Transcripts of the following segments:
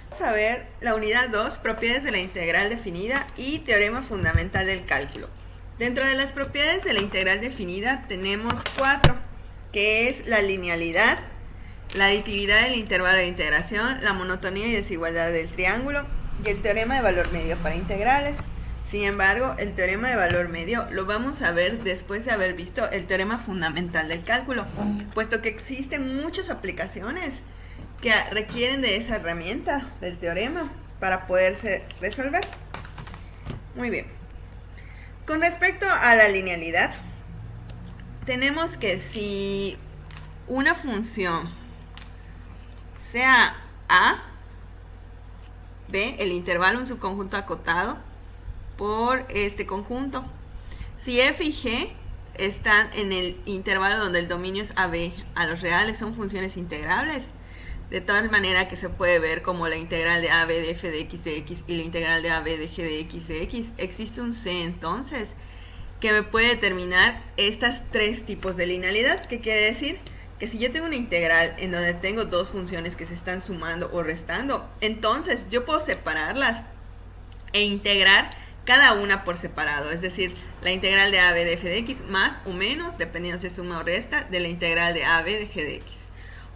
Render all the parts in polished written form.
Vamos a ver la unidad 2, propiedades de la integral definida y teorema fundamental del cálculo. Dentro de las propiedades de la integral definida tenemos 4, que es la linealidad, la aditividad del intervalo de integración, la monotonía y desigualdad del triángulo y el teorema de valor medio para integrales. Sin embargo, el teorema de valor medio lo vamos a ver después de haber visto el teorema fundamental del cálculo, puesto que existen muchas aplicaciones que requieren de esa herramienta del teorema para poderse resolver. Muy bien. Con respecto a la linealidad, tenemos que si una función sea A, B, el intervalo un subconjunto acotado por este conjunto, si F y G están en el intervalo donde el dominio es AB a los reales, son funciones integrables, de tal manera que se puede ver como la integral de AB de f de x de x y la integral de AB de g de x. Existe un C entonces que me puede determinar estas tres tipos de linealidad, que quiere decir que si yo tengo una integral en donde tengo dos funciones que se están sumando o restando, entonces yo puedo separarlas e integrar cada una por separado, es decir, la integral de AB de f de x más o menos, dependiendo si suma o resta, de la integral de AB de g de x.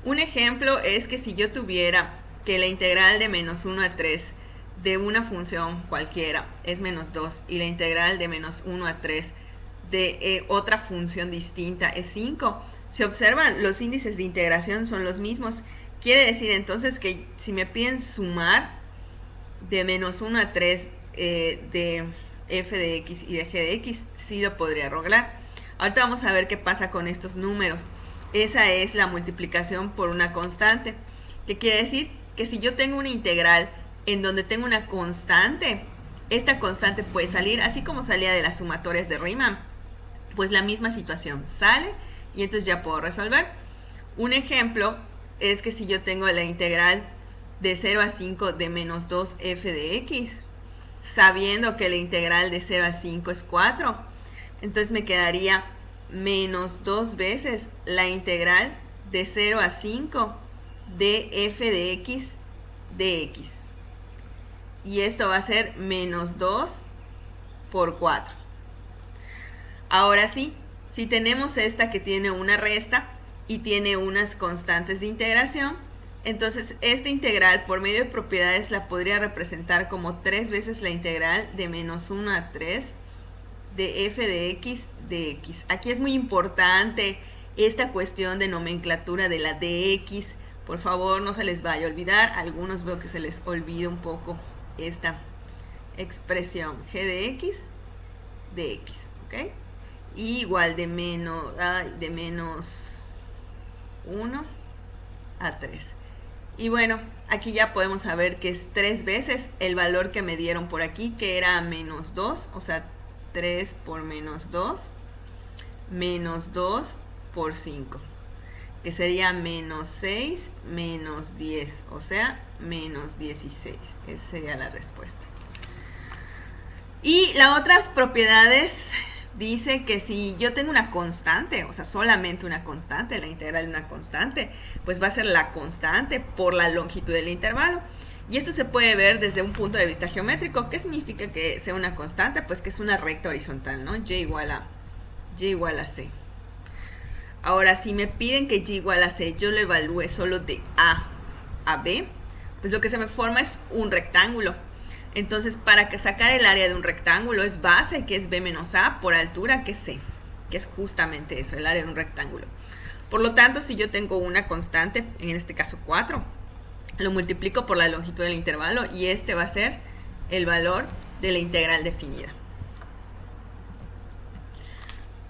Un ejemplo es que si yo tuviera que la integral de menos 1 a 3 de una función cualquiera es menos 2 y la integral de menos 1 a 3 de otra función distinta es 5, si observan, los índices de integración son los mismos. Quiere decir entonces que si me piden sumar de menos 1 a 3 de f de x y de g de x, sí lo podría lograr. Ahorita vamos a ver qué pasa con estos números. Esa es la multiplicación por una constante, que quiere decir que si yo tengo una integral en donde tengo una constante, esta constante puede salir, así como salía de las sumatorias de Riemann, pues la misma situación sale y entonces ya puedo resolver. Un ejemplo es que si yo tengo la integral de 0 a 5 de menos 2f de x, sabiendo que la integral de 0 a 5 es 4, entonces me quedaría menos 2 veces la integral de 0 a 5 de f de x de x. Y esto va a ser menos 2 por 4. Ahora sí, si tenemos esta que tiene una resta y tiene unas constantes de integración, entonces esta integral por medio de propiedades la podría representar como 3 veces la integral de menos 1 a 3 de f de x de x. Aquí es muy importante esta cuestión de nomenclatura de la dx. Por favor, no se les vaya a olvidar. Algunos veo que se les olvida un poco esta expresión g de x, ¿ok? Y igual de menos 1 a 3. Y bueno, aquí ya podemos saber que es 3 veces el valor que me dieron por aquí, que era menos 2, o sea, 3 por menos 2 por 5, que sería menos 6 menos 10, o sea, menos 16. Esa sería la respuesta. Y las otras propiedades dice que si yo tengo una constante, o sea, solamente una constante, la integral de una constante, pues va a ser la constante por la longitud del intervalo. Y esto se puede ver desde un punto de vista geométrico. ¿Qué significa que sea una constante? Pues que es una recta horizontal, ¿no? Y igual a C. Ahora, si me piden que y igual a C yo lo evalúe solo de A a B, pues lo que se me forma es un rectángulo. Entonces, para sacar el área de un rectángulo es base, que es B menos A, por altura, que es C, que es justamente eso, el área de un rectángulo. Por lo tanto, si yo tengo una constante, en este caso 4, lo multiplico por la longitud del intervalo y este va a ser el valor de la integral definida.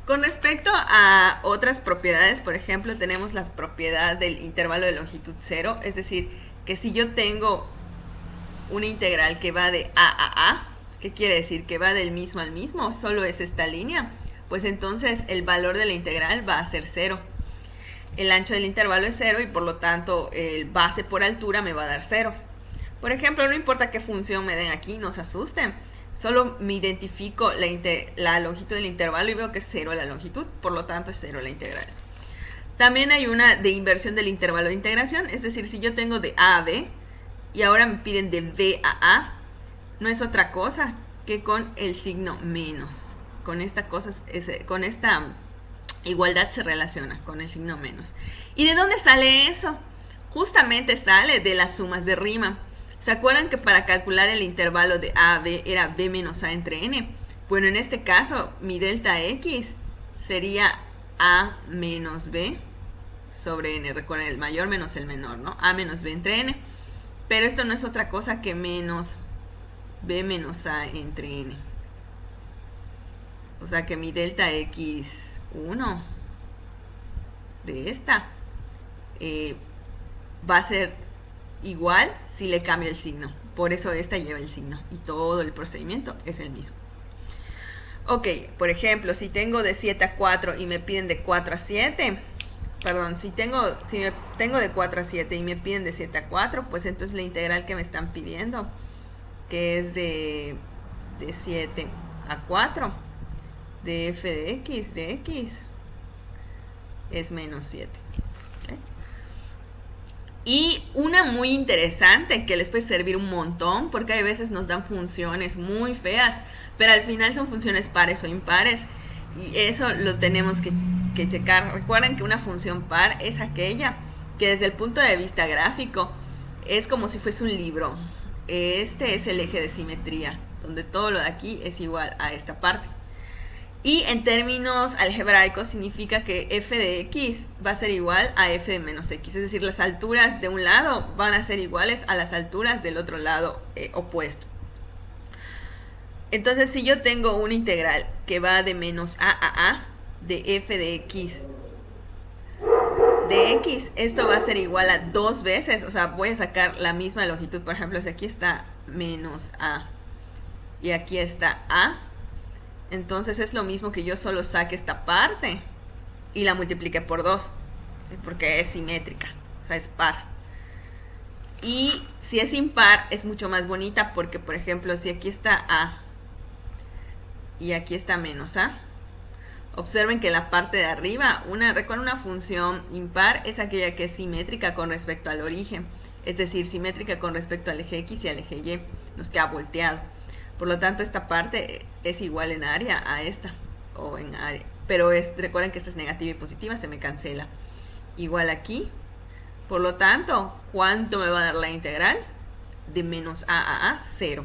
Con respecto a otras propiedades, por ejemplo, tenemos la propiedad del intervalo de longitud 0, es decir, que si yo tengo una integral que va de A a A, ¿qué quiere decir? Que va del mismo al mismo, solo es esta línea, pues entonces el valor de la integral va a ser 0. El ancho del intervalo es 0 y por lo tanto el base por altura me va a dar 0. Por ejemplo, no importa qué función me den aquí, no se asusten. Solo me identifico la longitud del intervalo y veo que es 0 la longitud, por lo tanto es 0 la integral. También hay una de inversión del intervalo de integración, es decir, si yo tengo de A a B, y ahora me piden de B a A, no es otra cosa que con el signo menos. Con esta cosa, con esta igualdad se relaciona con el signo menos. ¿Y de dónde sale eso? Justamente sale de las sumas de Riemann. ¿Se acuerdan que para calcular el intervalo de A a B era B menos A entre N? Bueno, en este caso mi delta X sería A menos B sobre N. Recuerden, el mayor menos el menor, ¿no? A menos B entre N. Pero esto no es otra cosa que menos B menos A entre N. O sea que mi delta X1 de esta va a ser igual si le cambio el signo. Por eso esta lleva el signo y todo el procedimiento es el mismo. Ok, por ejemplo, si tengo de 7 a 4 y me piden de 4 a 7, perdón, si tengo de 4 a 7 y me piden de 7 a 4, pues entonces la integral que me están pidiendo, que es de 7 a 4, de f de x, es menos 7. ¿Okay? Y una muy interesante que les puede servir un montón, porque a veces nos dan funciones muy feas, pero al final son funciones pares o impares, y eso lo tenemos que checar. Recuerden que una función par es aquella que desde el punto de vista gráfico es como si fuese un libro. Este es el eje de simetría, donde todo lo de aquí es igual a esta parte. Y en términos algebraicos significa que f de x va a ser igual a f de menos x. Es decir, las alturas de un lado van a ser iguales a las alturas del otro lado opuesto. Entonces, si yo tengo una integral que va de menos a, de f de x, esto va a ser igual a 2 veces. O sea, voy a sacar la misma longitud. Por ejemplo, si aquí está menos a y aquí está a, entonces es lo mismo que yo solo saque esta parte y la multiplique por 2, ¿sí? Porque es simétrica, o sea, es par. Y si es impar es mucho más bonita porque, por ejemplo, si aquí está a y aquí está menos a, observen que la parte de arriba, recuerden, una función impar es aquella que es simétrica con respecto al origen, es decir, simétrica con respecto al eje x y al eje y, nos queda volteado. Por lo tanto, esta parte es igual en área a esta, o en área. Pero recuerden que esta es negativa y positiva, se me cancela. Igual aquí. Por lo tanto, ¿cuánto me va a dar la integral? De menos a 0.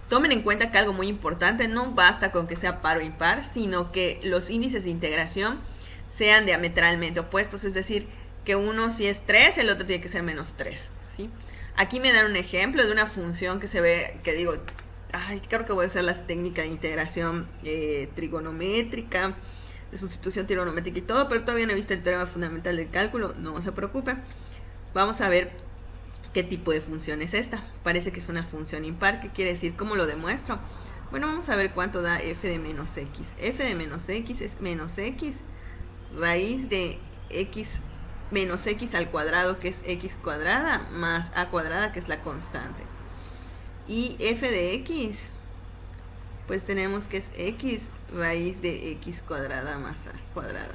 Tomen en cuenta que algo muy importante, no basta con que sea par o impar, sino que los índices de integración sean diametralmente opuestos. Es decir, que uno si es 3, el otro tiene que ser menos 3. ¿Sí? Aquí me dan un ejemplo de una función que se ve, que digo, creo que voy a usar las técnicas de integración trigonométrica, de sustitución trigonométrica y todo, pero todavía no he visto el teorema fundamental del cálculo, no se preocupen. Vamos a ver qué tipo de función es esta. Parece que es una función impar. ¿Qué quiere decir? ¿Cómo lo demuestro? Bueno, vamos a ver cuánto da f de menos x. F de menos x es menos x raíz de x menos x al cuadrado, que es x cuadrada, más a cuadrada, que es la constante. Y f de x, pues tenemos que es x raíz de x cuadrada más a cuadrada.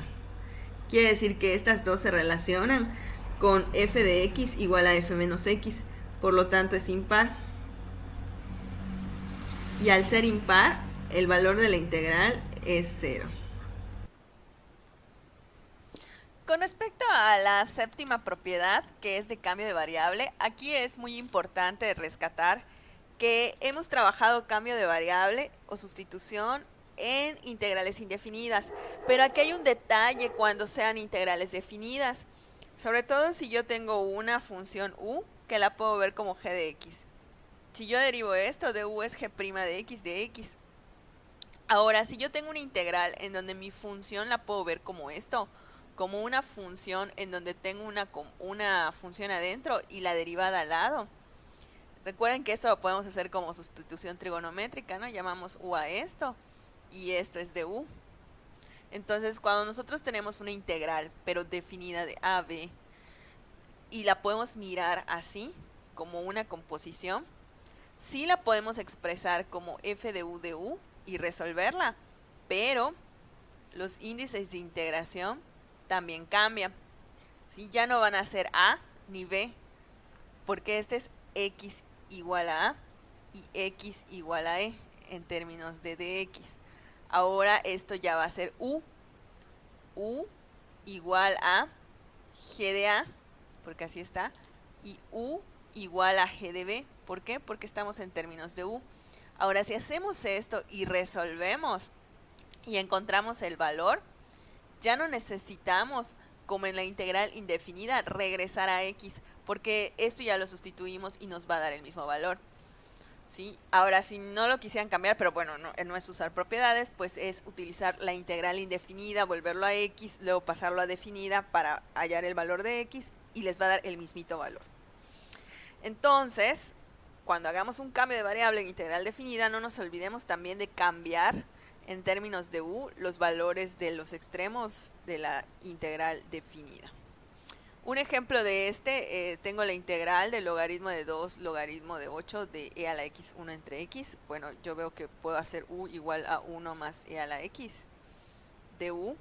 Quiere decir que estas dos se relacionan con f de x igual a f menos x, por lo tanto es impar. Y al ser impar, el valor de la integral es 0. Con respecto a la séptima propiedad, que es de cambio de variable, aquí es muy importante rescatar que hemos trabajado cambio de variable o sustitución en integrales indefinidas, pero aquí hay un detalle cuando sean integrales definidas, sobre todo si yo tengo una función u que la puedo ver como g de x. Si yo derivo esto, de u es g' de x. Ahora, si yo tengo una integral en donde mi función la puedo ver como esto, como una función en donde tengo una función adentro y la derivada al lado. Recuerden que esto lo podemos hacer como sustitución trigonométrica, ¿no? Llamamos u a esto y esto es de u. Entonces, cuando nosotros tenemos una integral, pero definida de a, b, y la podemos mirar así, como una composición, sí la podemos expresar como f de u y resolverla, pero los índices de integración también cambian. ¿Sí? Ya no van a ser a ni b, porque este es x igual a A y x igual a E en términos de dx. Ahora esto ya va a ser U igual a G de A, porque así está, y U igual a G de B. ¿Por qué? Porque estamos en términos de U. Ahora, si hacemos esto y resolvemos y encontramos el valor, ya no necesitamos, como en la integral indefinida, regresar a x, porque esto ya lo sustituimos y nos va a dar el mismo valor. ¿Sí? Ahora, si no lo quisieran cambiar, pero bueno, no es usar propiedades, pues es utilizar la integral indefinida, volverlo a x, luego pasarlo a definida para hallar el valor de x y les va a dar el mismito valor. Entonces, cuando hagamos un cambio de variable en integral definida, no nos olvidemos también de cambiar en términos de u los valores de los extremos de la integral definida. Un ejemplo de este, tengo la integral del logaritmo de 2 logaritmo de 8 de e a la x 1 entre x. Bueno, yo veo que puedo hacer u igual a 1 más e a la x. De u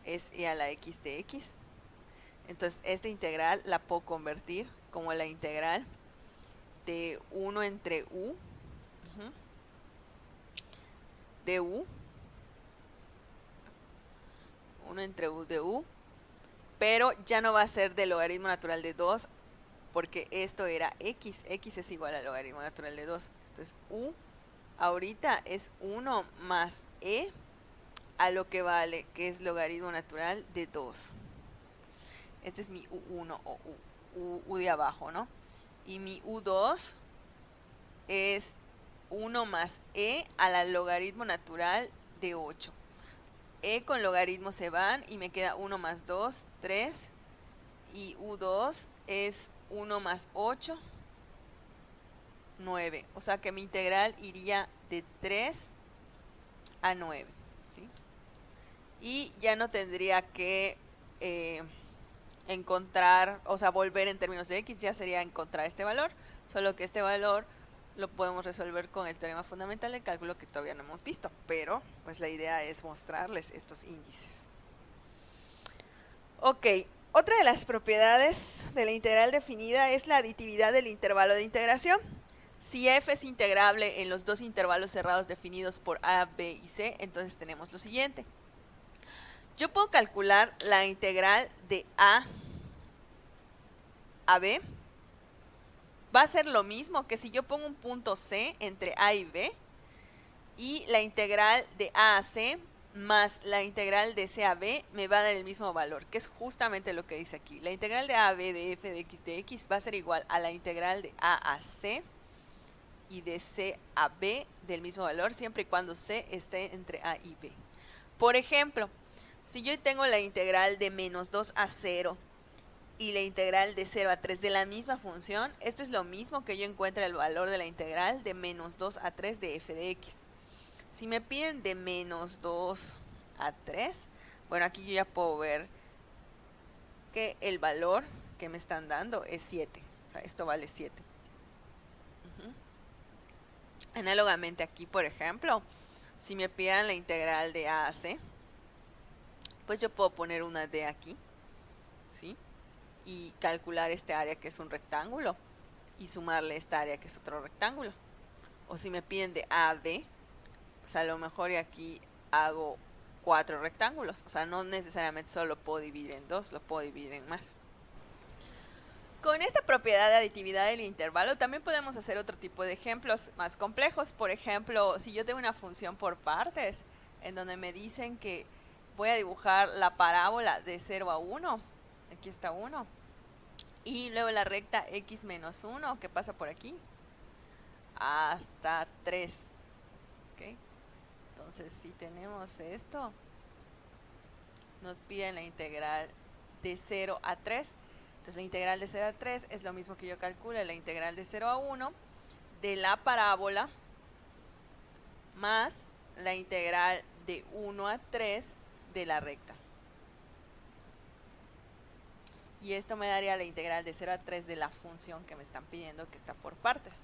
es e a la x de x. Entonces, esta integral la puedo convertir como la integral de 1 entre u de u, 1 entre u de u, pero ya no va a ser del logaritmo natural de 2, porque esto era x es igual al logaritmo natural de 2. Entonces, u ahorita es 1 más e a lo que vale, que es logaritmo natural de 2. Este es mi u1 o u de abajo, ¿no? Y mi u2 es 1 más e a la logaritmo natural de 8. E con logaritmo se van y me queda 1 más 2, 3. Y u2 es 1 más 8, 9. O sea que mi integral iría de 3 a 9. ¿Sí? Y ya no tendría que encontrar, o sea, volver en términos de x, ya sería encontrar este valor. Solo que este valor lo podemos resolver con el teorema fundamental de cálculo que todavía no hemos visto, pero pues la idea es mostrarles estos índices. Ok, otra de las propiedades de la integral definida es la aditividad del intervalo de integración. Si f es integrable en los dos intervalos cerrados definidos por a, b y c, entonces tenemos lo siguiente. Yo puedo calcular la integral de a b. Va a ser lo mismo que si yo pongo un punto C entre A y B, y la integral de A a C más la integral de C a B me va a dar el mismo valor, que es justamente lo que dice aquí. La integral de A a B de f de x va a ser igual a la integral de A a C y de C a B del mismo valor, siempre y cuando C esté entre A y B. Por ejemplo, si yo tengo la integral de menos 2 a 0 y la integral de 0 a 3 de la misma función, esto es lo mismo que yo encuentre el valor de la integral de menos 2 a 3 de f de x. Si me piden de menos 2 a 3, bueno, aquí yo ya puedo ver que el valor que me están dando es 7. O sea, esto vale 7. Análogamente aquí, por ejemplo, si me piden la integral de a a c, pues yo puedo poner una d aquí, ¿sí? Y calcular este área que es un rectángulo y sumarle esta área que es otro rectángulo. O si me piden de a a b, pues a lo mejor y aquí hago 4 rectángulos. O sea, no necesariamente solo lo puedo dividir en 2, lo puedo dividir en más. Con esta propiedad de aditividad del intervalo también podemos hacer otro tipo de ejemplos más complejos. Por ejemplo, si yo tengo una función por partes, en donde me dicen que voy a dibujar la parábola de 0 a 1, aquí está 1, y luego la recta x menos 1, que pasa por aquí, hasta 3. ¿Okay? Entonces, si tenemos esto, nos piden la integral de 0 a 3. Entonces, la integral de 0 a 3 es lo mismo que yo calcule la integral de 0 a 1 de la parábola más la integral de 1 a 3 de la recta. Y esto me daría la integral de 0 a 3 de la función que me están pidiendo, que está por partes.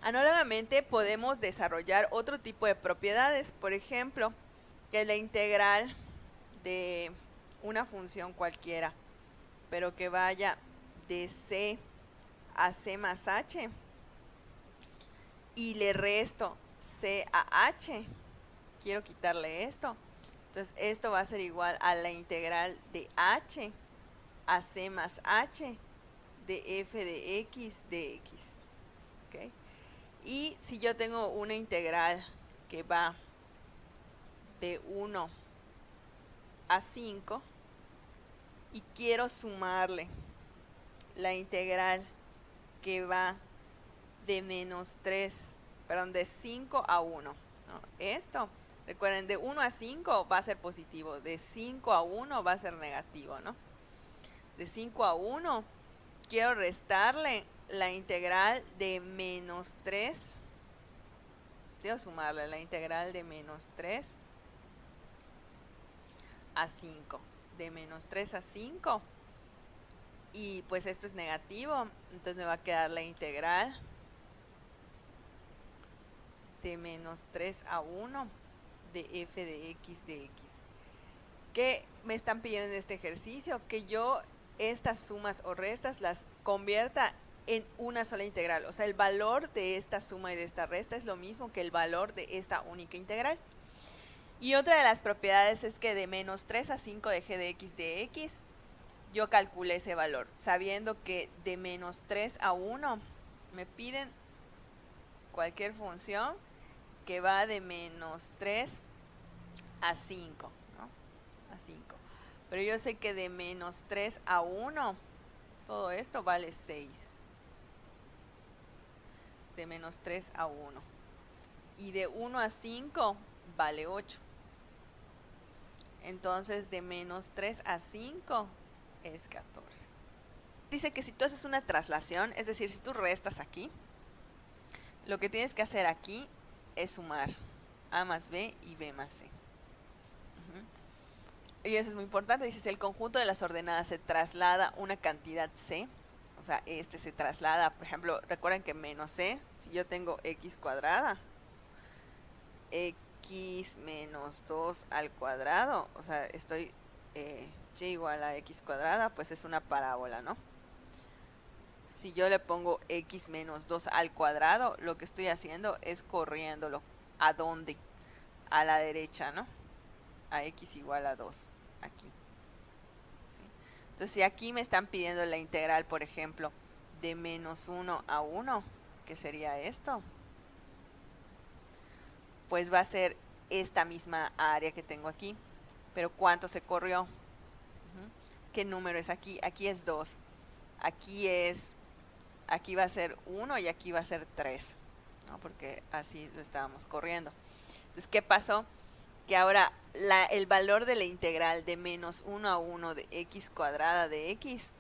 Análogamente podemos desarrollar otro tipo de propiedades, por ejemplo, que la integral de una función cualquiera, pero que vaya de c a c más h, y le resto c a h, quiero quitarle esto, entonces esto va a ser igual a la integral de h a c más h de f de x de x. ¿Okay? Y si yo tengo una integral que va de 1 a 5 y quiero sumarle la integral que va de menos 3, perdón, de 5 a 1. ¿No? Esto, recuerden, de 1 a 5 va a ser positivo, de 5 a 1 va a ser negativo, ¿no? De 5 a 1 quiero restarle la integral de menos 3. Debo sumarle la integral de menos 3 a 5. De menos 3 a 5. Y pues esto es negativo. Entonces me va a quedar la integral de menos 3 a 1 de f de x de x. ¿Qué me están pidiendo en este ejercicio? Que yo estas sumas o restas las convierta en una sola integral. O sea, el valor de esta suma y de esta resta es lo mismo que el valor de esta única integral. Y otra de las propiedades es que de menos 3 a 5 de g de x de x, yo calculé ese valor, sabiendo que de menos 3 a 1 me piden cualquier función que va de menos 3 a 5, ¿no? A 5. Pero yo sé que de menos 3 a 1, todo esto vale 6. De menos 3 a 1. Y de 1 a 5 vale 8. Entonces de menos 3 a 5 es 14. Dice que si tú haces una traslación, es decir, si tú restas aquí, lo que tienes que hacer aquí es sumar a más b y b más c. Y eso es muy importante. Dice, si el conjunto de las ordenadas se traslada una cantidad c, o sea, este se traslada, por ejemplo, recuerden que menos c, si yo tengo x cuadrada, x menos 2 al cuadrado, o sea, estoy y igual a x cuadrada, pues es una parábola, ¿no? Si yo le pongo x menos 2 al cuadrado, lo que estoy haciendo es corriéndolo. ¿A dónde? A la derecha, ¿no? A x igual a 2, aquí. ¿Sí? Entonces, si aquí me están pidiendo la integral, por ejemplo, de menos 1 a 1, que sería esto, pues va a ser esta misma área que tengo aquí. Pero ¿cuánto se corrió? ¿Qué número es aquí? Aquí es 2. Aquí va a ser 1 y aquí va a ser 3, ¿no? Porque así lo estábamos corriendo. Entonces, ¿qué pasó? Que ahora el valor de la integral de menos 1 a 1 de x cuadrada de x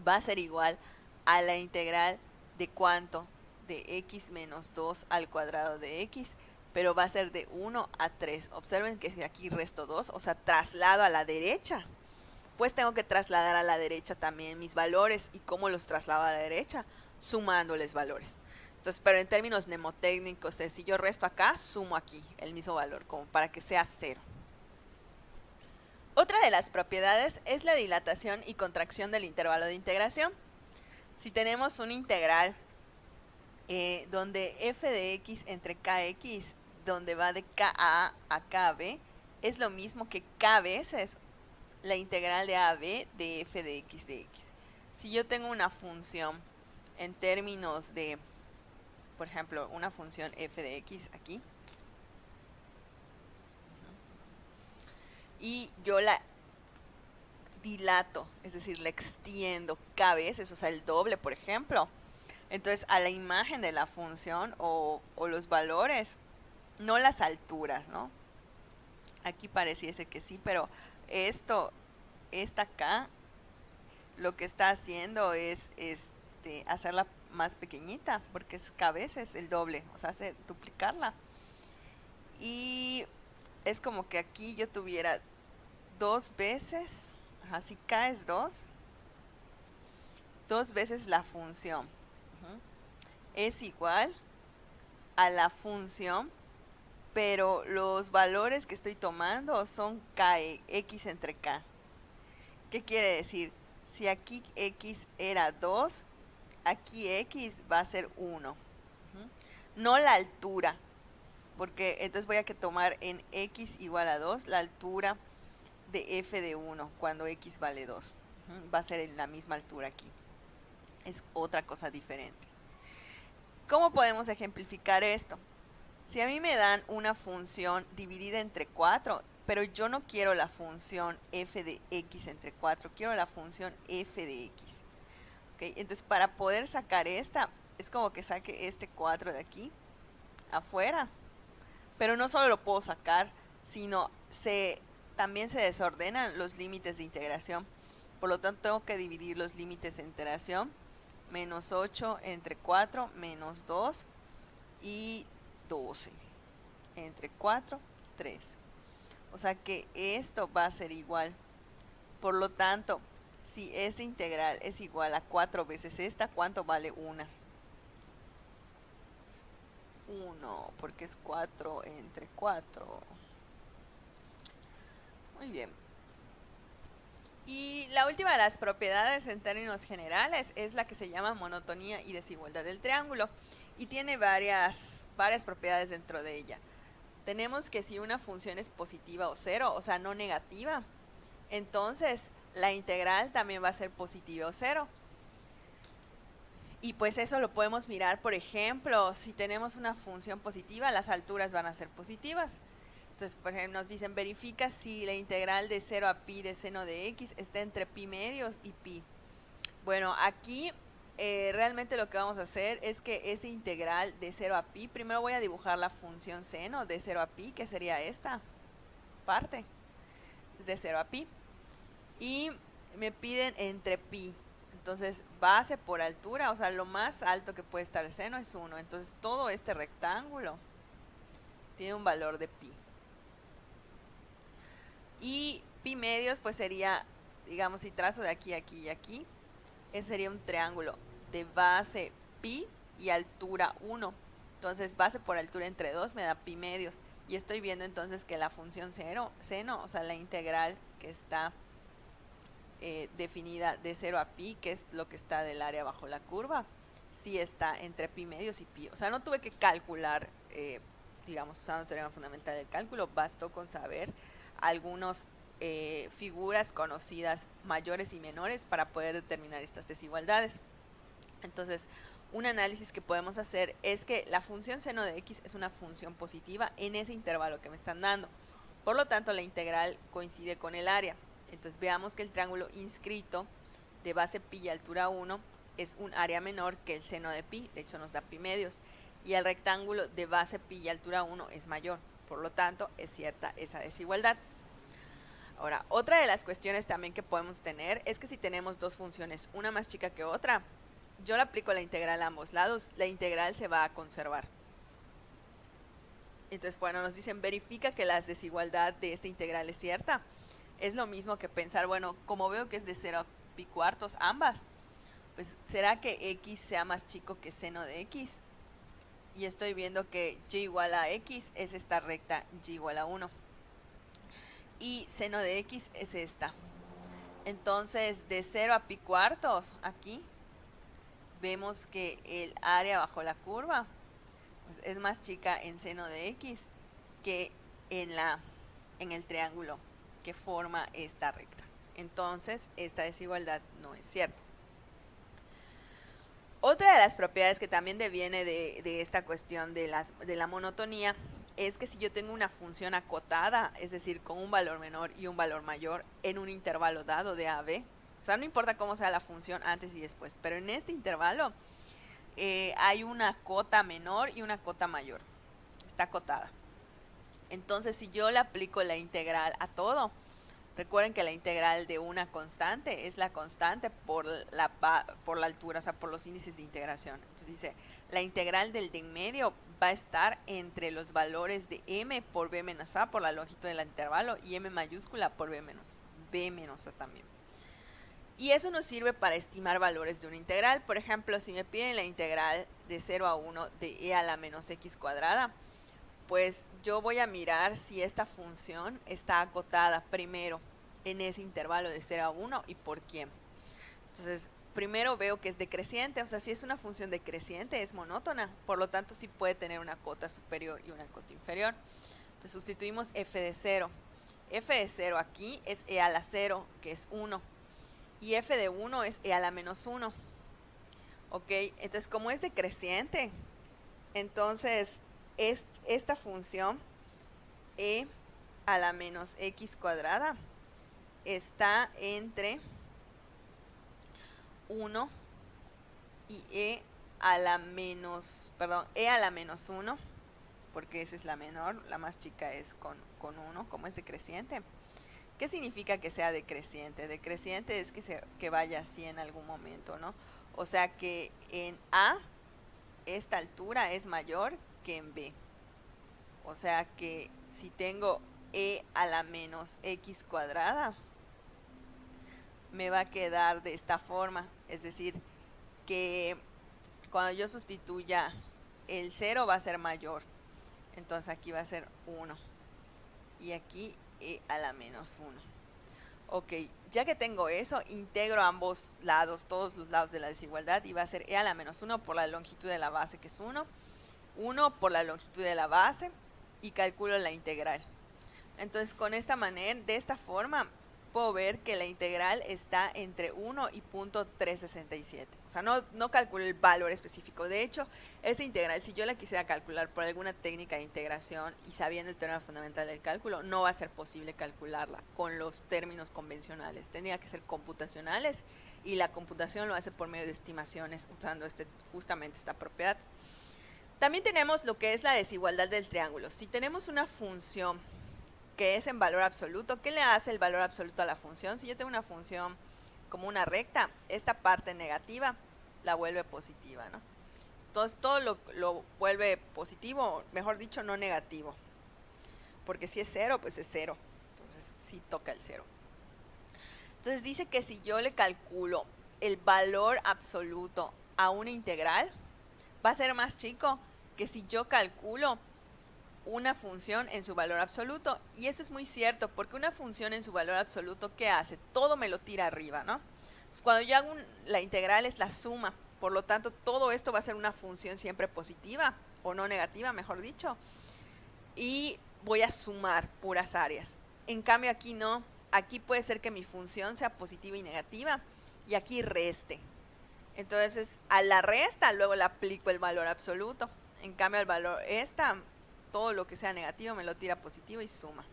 va a ser igual a la integral de ¿cuánto? De x menos 2 al cuadrado de x, pero va a ser de 1 a 3. Observen que si aquí resto 2, o sea, traslado a la derecha, pues tengo que trasladar a la derecha también mis valores. ¿Y cómo los traslado a la derecha? Sumándoles valores. Entonces, pero en términos mnemotécnicos, si yo resto acá, sumo aquí el mismo valor, como para que sea 0. Otra de las propiedades es la dilatación y contracción del intervalo de integración. Si tenemos un integral donde f de x entre kx, donde va de ka a kb, es lo mismo que k veces la integral de a a b de f de x de x. Si yo tengo una función en términos de, por ejemplo, una función f de x aquí, y yo la dilato, es decir, la extiendo k veces, o sea, el doble, por ejemplo, entonces a la imagen de la función o los valores, no las alturas, ¿no? Aquí pareciese que sí, pero esta acá, lo que está haciendo es hacerla más pequeñita, porque es k veces el doble, o sea, duplicarla. Y es como que aquí yo tuviera 2 veces, si k es 2 veces la función. Es igual a la función, pero los valores que estoy tomando son x entre k. ¿Qué quiere decir? Si aquí x era 2, aquí x va a ser 1. no la altura, porque entonces voy a que tomar en x igual a 2 la altura de f de 1 cuando x vale 2. Va a ser en la misma altura aquí. Es otra cosa diferente. ¿Cómo podemos ejemplificar esto? Si a mí me dan una función dividida entre 4, pero yo no quiero la función f de x entre 4, quiero la función f de x. ¿Okay? Entonces, para poder sacar esta, es como que saque este 4 de aquí, afuera. Pero no solo lo puedo sacar, sino también se desordenan los límites de integración. Por lo tanto, tengo que dividir los límites de integración. Menos 8 entre 4, menos 2 y 12. Entre 4, 3. O sea que esto va a ser igual. Por lo tanto, si esta integral es igual a 4 veces esta, ¿cuánto vale 1? 1, porque es 4 entre 4. Muy bien. Y la última de las propiedades en términos generales es la que se llama monotonía y desigualdad del triángulo. Y tiene varias propiedades dentro de ella. Tenemos que si una función es positiva o cero, o sea, no negativa, entonces la integral también va a ser positiva o cero. Y pues eso lo podemos mirar, por ejemplo, si tenemos una función positiva, las alturas van a ser positivas. Entonces, por ejemplo, nos dicen, verifica si la integral de 0 a pi de seno de x está entre pi medios y pi. Bueno, aquí realmente lo que vamos a hacer es que esa integral de 0 a pi, primero voy a dibujar la función seno de 0 a pi, que sería esta parte, de 0 a pi. Y me piden entre pi. Entonces, base por altura, o sea, lo más alto que puede estar el seno es 1. Entonces, todo este rectángulo tiene un valor de pi. Y pi medios, pues sería, digamos, si trazo de aquí, aquí y aquí, ese sería un triángulo de base pi y altura 1. Entonces, base por altura entre 2 me da pi medios. Y estoy viendo entonces que la función seno, o sea, la integral que está definida de 0 a pi, que es lo que está del área bajo la curva, sí está entre pi medios y pi. O sea, no tuve que calcular, digamos, usando teorema fundamental del cálculo, bastó con saber algunas figuras conocidas mayores y menores para poder determinar estas desigualdades. Entonces, un análisis que podemos hacer es que la función seno de x es una función positiva en ese intervalo que me están dando. Por lo tanto, la integral coincide con el área. Entonces, veamos que el triángulo inscrito de base pi y altura 1 es un área menor que el seno de pi, de hecho nos da pi medios, y el rectángulo de base pi y altura 1 es mayor. Por lo tanto, es cierta esa desigualdad. Ahora, otra de las cuestiones también que podemos tener es que si tenemos dos funciones, una más chica que otra, yo le aplico la integral a ambos lados, la integral se va a conservar. Entonces, bueno, nos dicen, verifica que la desigualdad de esta integral es cierta. Es lo mismo que pensar, bueno, como veo que es de 0 a pi cuartos ambas, pues ¿será que x sea más chico que seno de x? Y estoy viendo que y igual a x es esta recta y igual a 1. Y seno de x es esta. Entonces, de 0 a pi cuartos, aquí, vemos que el área bajo la curva pues, es más chica en seno de x que en el triángulo que forma esta recta. Entonces, esta desigualdad no es cierta. Otra de las propiedades que también deviene de esta cuestión de la monotonía es que si yo tengo una función acotada, es decir, con un valor menor y un valor mayor en un intervalo dado de a a b, o sea, no importa cómo sea la función antes y después, pero en este intervalo hay una cota menor y una cota mayor, está acotada. Entonces, si yo le aplico la integral a todo, recuerden que la integral de una constante es la constante por la altura, o sea, por los índices de integración. Entonces dice, la integral del de en medio va a estar entre los valores de m por b menos a por la longitud del intervalo y m mayúscula por b menos a también. Y eso nos sirve para estimar valores de una integral. Por ejemplo, si me piden la integral de 0 a 1 de e a la menos x cuadrada, pues yo voy a mirar si esta función está acotada primero en ese intervalo de 0 a 1 y por quién. Entonces, primero veo que es decreciente, o sea, si es una función decreciente es monótona, por lo tanto sí puede tener una cota superior y una cota inferior. Entonces sustituimos f de 0. F de 0 aquí es e a la 0, que es 1. Y f de 1 es e a la menos 1. Ok, entonces como es decreciente, entonces esta función e a la menos x cuadrada está entre 1 y e a la menos, perdón, e a la menos 1, porque esa es la menor, la más chica es con 1, como es decreciente. ¿Qué significa que sea decreciente? Decreciente es que vaya así en algún momento, ¿no? O sea que en A esta altura es mayor que en B. O sea que si tengo e a la menos x cuadrada, me va a quedar de esta forma. Es decir, que cuando yo sustituya el 0 va a ser mayor. Entonces aquí va a ser 1. Y aquí e a la menos 1. Ok, ya que tengo eso, integro ambos lados, todos los lados de la desigualdad, y va a ser e a la menos 1 por la longitud de la base, que es 1, 1 por la longitud de la base, y calculo la integral. Entonces, con esta manera, de esta forma, puedo ver que la integral está entre 1 y .367. O sea, no calculo el valor específico. De hecho, esta integral, si yo la quisiera calcular por alguna técnica de integración y sabiendo el teorema fundamental del cálculo, no va a ser posible calcularla con los términos convencionales. Tendría que ser computacionales, y la computación lo hace por medio de estimaciones usando justamente esta propiedad. También tenemos lo que es la desigualdad del triángulo. Si tenemos una función que es en valor absoluto, ¿qué le hace el valor absoluto a la función? Si yo tengo una función como una recta, esta parte negativa la vuelve positiva, ¿no? Entonces todo lo vuelve positivo, mejor dicho, no negativo. Porque si es 0, pues es 0. Entonces sí toca el 0. Entonces dice que si yo le calculo el valor absoluto a una integral, va a ser más chico que si yo calculo una función en su valor absoluto. Y eso es muy cierto, porque una función en su valor absoluto, ¿qué hace? Todo me lo tira arriba, ¿no? Entonces, cuando yo hago la integral es la suma, por lo tanto todo esto va a ser una función siempre positiva, o no negativa, mejor dicho, y voy a sumar puras áreas. En cambio aquí no, aquí puede ser que mi función sea positiva y negativa, y aquí reste. Entonces a la resta luego le aplico el valor absoluto. En cambio al valor todo lo que sea negativo me lo tira positivo y suma.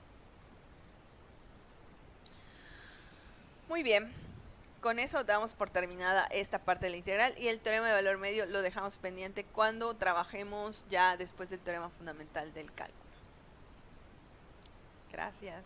Muy bien, con eso damos por terminada esta parte de la integral, y el teorema de valor medio lo dejamos pendiente cuando trabajemos ya después del teorema fundamental del cálculo. Gracias.